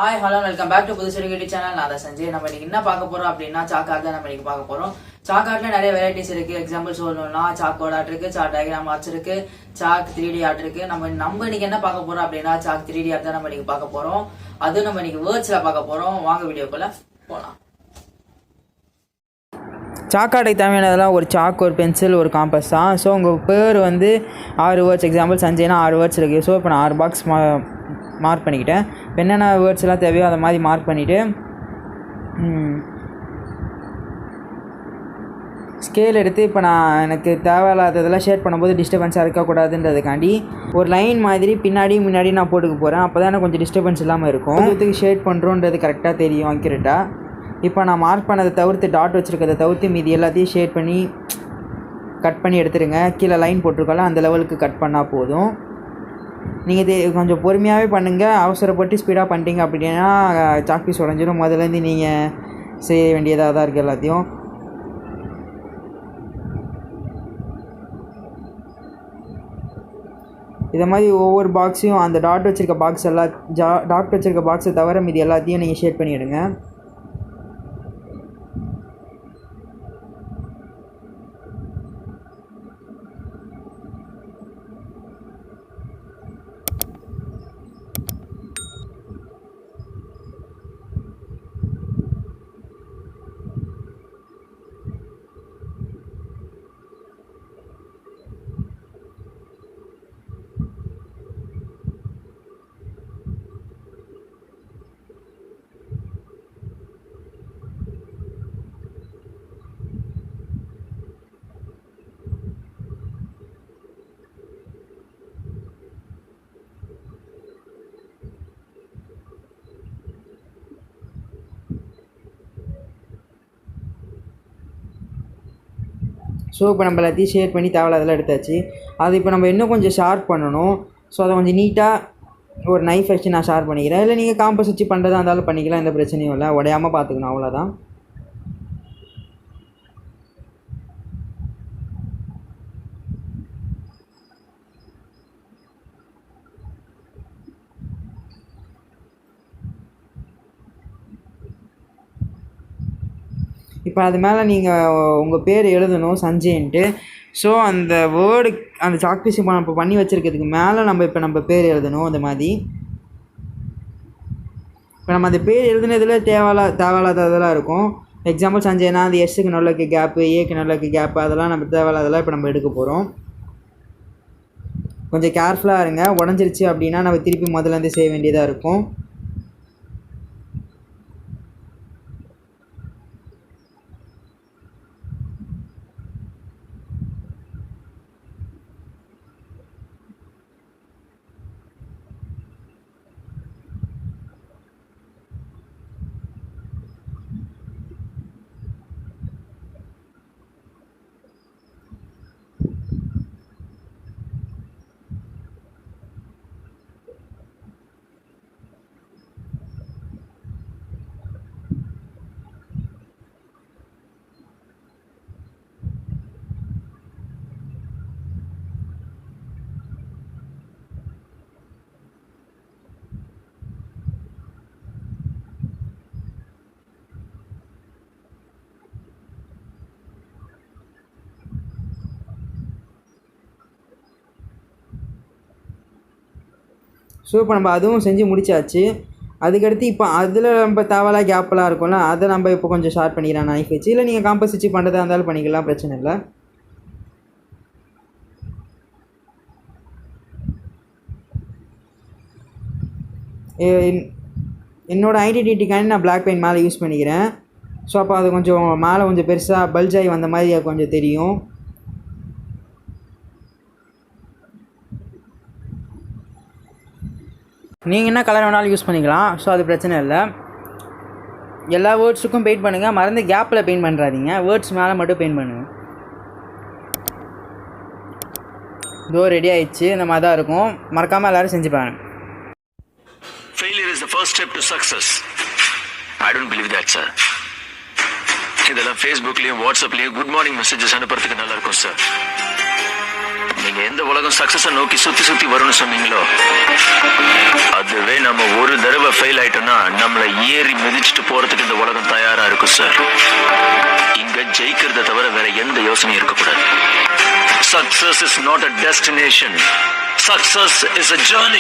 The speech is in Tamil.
Hi hello welcome back to புது சிறுகடி சேனல். நான் தான் சஞ்சய். நம்ம இன்னைக்கு என்ன பார்க்க போறோம் அப்படின்னா சாக்கார்ட் தான் நம்ம இன்னைக்கு பார்க்க போறோம். சாக்கார்ட்ல நிறைய வெரைட்டிஸ் இருக்கு. எக்ஸாம்பிள் சொல்லணும்னா சாக்கோட ஆர்ட் இருக்கு, சாக் டயக்ராம் ஆர்ட்ஸ் இருக்கு, சாக் 3D ஆர்ட் இருக்கு. நம்ம இன்னைக்கு என்ன பார்க்க போறோம் அப்படின்னா சாக் 3D ஆர்ட் தான் நம்ம இன்னைக்கு பார்க்க போறோம். அது நம்ம இன்னைக்கு வேர்ட்ஸ்ல பார்க்க போறோம். வாங்க வீடியோக்குள்ள போலாம். சாக்கார்டுக்கு தேவையானதெல்லாம் ஒரு சாக், ஒரு பென்சில், ஒரு காம்பஸ் தான். ஸோ உங்கள் பேர் வந்து 6 வேர்ட்ஸ். எக்ஸாம்பிள் சஞ்சய்னா 6 வேர்ட்ஸ் இருக்குது. ஸோ இப்போ நான் 6 பாக்ஸ் மார்க் பண்ணிக்கிட்டேன். இப்போ என்னென்ன வேர்ட்ஸ் எல்லாம் தேவையோ அதை மாதிரி மார்க் பண்ணிவிட்டு ஸ்கேல் எடுத்து இப்போ நான் எனக்கு தேவையில்லாததெல்லாம் ஷேட் பண்ணும்போது டிஸ்டர்பன்ஸாக இருக்கக்கூடாதுன்றதுக்காண்டி ஒரு லைன் மாதிரி முன்னாடி நான் போட்டுக்க போகிறேன். அப்போ தான் எனக்கு கொஞ்சம் டிஸ்டர்பன்ஸ் இல்லாமல் இருக்கும். இதுக்கு ஷேட் பண்ணுறோன்றது கரெக்டாக தெரியும் அக்யூரேட்டாக. இப்போ நான் மார்க் பண்ணதை தவிர்த்து டாட் வச்சுருக்கதை தவிர்த்து மீதி எல்லாத்தையும் ஷேட் பண்ணி கட் பண்ணி எடுத்துருங்க. கீழே லைன் போட்டிருக்கோம்ல அந்த லெவலுக்கு கட் பண்ணால் போதும். நீங்கள் இது கொஞ்சம் பொறுமையாகவே பண்ணுங்கள். அவசரப்பட்டு ஸ்பீடாக பண்ணிட்டீங்க அப்படின்னா சாக் பீஸ் உடஞ்சிடும். முதலேருந்து நீங்கள் செய்ய வேண்டியதாக தான் இருக்குது எல்லாத்தையும். இதை மாதிரி ஒவ்வொரு பாக்ஸையும் அந்த டாட் வச்சுருக்க பாக்ஸ் டாட் வச்சுருக்க பாக்ஸை தவிர மீதி எல்லாத்தையும் நீங்கள் ஷேட் பண்ணிவிடுங்க. ஸோ இப்போ நம்ம எல்லாத்தையும் ஷேர் பண்ணி தேவையில்லாதெல்லாம் எடுத்தாச்சு. அது இப்போ நம்ம இன்னும் கொஞ்சம் ஷார்ப் பண்ணணும். ஸோ அதை கொஞ்சம் நீட்டாக ஒரு நைஃப் வச்சு நான் ஷார்ப் பண்ணிக்கிறேன். இல்லை நீங்கள் காம்பஸ் வச்சு பண்ணுறதா இருந்தாலும் பண்ணிக்கலாம், எந்த பிரச்சனையும் இல்லை. உடையாமல் பார்த்துக்கணும், அவ்வளோதான். இப்போ அது மேலே நீங்கள் உங்கள் பேர் எழுதணும் சஞ்சய்ன்ட்டு. ஸோ அந்த வேர்டு அந்த சாக் பீஸ் இப்போ பண்ணி வச்சுருக்கிறதுக்கு மேலே நம்ம பேர் எழுதணும். அந்த மாதிரி இப்போ நம்ம அந்த பேர் எழுதுனதில் தேவையில்லாததெல்லாம் இருக்கும். எக்ஸாம்பிள் சஞ்சய்னா அந்த எஸ்ஸுக்கு நல்லக்கு கேப்பு, ஏக்கு நல்லக்கு கேப்பு, அதெல்லாம் நம்ம தேவையில்லாதெல்லாம் இப்போ நம்ம எடுக்க போகிறோம். கொஞ்சம் கேர்ஃபுல்லாக இருங்க. உடஞ்சிருச்சு அப்படின்னா நம்ம திருப்பி முதல்லேருந்து செய்ய வேண்டியதாக இருக்கும். ஸோ இப்போ நம்ம அதுவும் செஞ்சு முடிச்சாச்சு. அதுக்கடுத்து இப்போ அதில் நம்ம தேவையில்லாம் கேப்பெல்லாம் இருக்கும்ல, அதை நம்ம இப்போ கொஞ்சம் ஷார்ப் பண்ணிக்கலாம் நைஃப் வச்சு. இல்லை நீங்கள் காம்பஸ் வச்சு பண்ணுறதா இருந்தாலும் பண்ணிக்கலாம், பிரச்சனை இல்லை. என்னோடய ஐடென்டிட்டிக்காண்டி நான் பிளாக் பெயிண்ட் மேலே யூஸ் பண்ணிக்கிறேன். ஸோ அப்போ அது கொஞ்சம் மேலே கொஞ்சம் பெருசாக பல்ஜாகி வந்த மாதிரி அது கொஞ்சம் தெரியும். நீங்கள் என்ன கலர் வேணாலும் யூஸ் பண்ணிக்கலாம். ஸோ அது பிரச்சனை இல்லை. எல்லா வேர்ட்ஸுக்கும் பெயிண்ட் பண்ணுங்கள். மறந்து கேப்பில் பெயிண்ட் பண்ணுறாதீங்க. வேர்ட்ஸ் மேலே மட்டும் பெயிண்ட் பண்ணுங்கள். இதோ ரெடி ஆயிடுச்சு. இந்த மாதிரி தான் இருக்கும். மறக்காமல் எல்லோரும் செஞ்சுப்பாங்க. Failure is the first step to success. I don't believe that, sir. இதெல்லாம் ஃபேஸ்புக்லேயும் வாட்ஸ்அப்லேயும் குட் மார்னிங் மெசேஜஸ் அனுப்புறதுக்கு நல்லா இருக்கும் சார். நீங்க எந்த உலகம் சக்சஸ நோக்கி சுத்தி சுத்தி வரும்னு சொன்னீங்களோ அதுவே நம்ம ஒரு தடவை ஃபெயில் ஆயிட்டோம்னா நம்மளை ஏறி மிதிச்சுட்டு போறதுக்கு இந்த உலகம் தயாரா இருக்கும் சார். இங்க ஜெயிக்கிறத தவிர வேற எந்த யோசனையும் இருக்கக்கூடாது. Success is not a destination. Success is a journey.